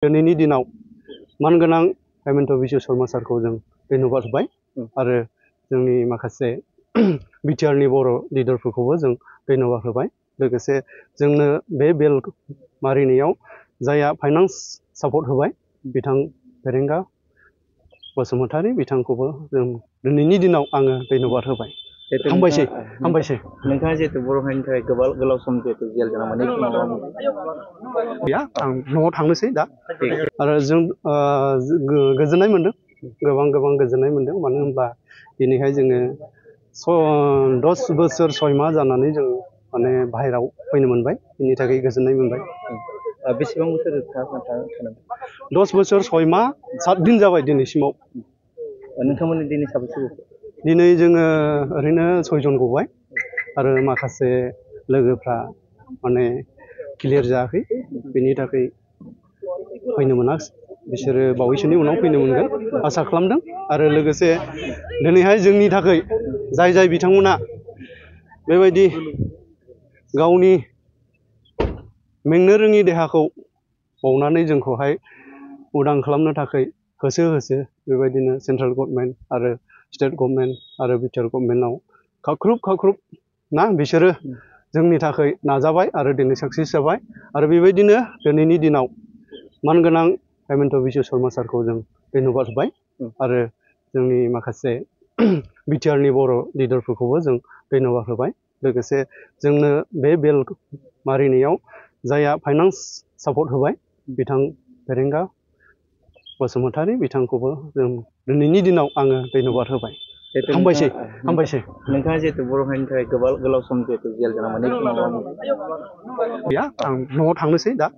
दिनैनि दिनाव मानगोनां हेमन्त बिश्व शर्मा सारखौ जों धन्यबाद होबाय आरो जोंनि माखासे बिटिआरनि बर' लिडारफोरखौबो जों धन्यबाद होबाय। लोगोसे जोंनो बे बेल मारिनायाव जायहा फाइनान्स सापर्ट होबाय बिथां फेरेंगा बसुमतारी बिथांखौबो जों दिनैनि दिनाव आङो धन्यबाद होबाय। हामबायसै हामबायसै। नोंथाङा जिहेतु बर' हारिनि थाखाय गोलाव सम जिहेतु जेल जानांबाय गैया आं न'आव थांनोसै दा आरो जों गोजोननाय मोनदों गोबां गोजोननाय मोनदों मानो होनब्ला दिनैहाय जोङो 10 बोसोर 6 माह जानानै जों माने बाहेरायाव फैनो मोनबाय बिनि थाखाय गोजोननाय मोनबाय। बेसेबां बोसोर थानांगौ? 10 बोसोर 6 माह 7 दिन जाबाय दिनैसिमाव। नोंथांमोननि दिनै साबेसे गखो? दिनै जोङो ओरैनो 6 जन गबाय आरो माखासे लोगोफ्रा माने क्लियार जायाखै बेनि थाखाय फैनो मोनाखै। बिसोरो बावैसोनि उनाव फैनो मोनगोन आसा खालामदों आरो लोगोसे दिनैहाय जोंनि थाखाय जाय बिथांमोना बेबायदि गावनि मेंनो रोङि देहाखौ बावनानै जोंखौहाय उदां खालामनो थाखाय होसो बेबायदिनो सेन्ट्रेल गभर्नमेन्ट आरो स्टेट गभर्नमेन्ट आरो बिटिआर गभर्नमेन्टआव खाख्रुब ना बिसोरो जोंनि थाखाय नाजाबाय आरो दिनै साक्सेस जाबाय आरो बेबायदिनो दिनैनि दिनाव मानगोनां हेमन्त बिश्व शर्मा सारखौ जों धन्यबाद होबाय आरो जोंनि माखासे बिटिआरनि बर' लिडारफोरखौबो जों धन्यबाद होबाय। लोगोसे जोंनो बे बेल मारिनायाव जायहा फाइनान्स सापर्ट होबाय बिथां फेरेंगा बसुमतारी बिथांखौबो जों दिनैनि दिनाव आङो धन्यबाद होबाय। हामबायसै हामबायसै। नोंथाङा जिहेतु बर' हारिनि थाखाय गोलाव सम जिहेतु जेल जानांबाय गैया आं न'आव थांनोसै दा।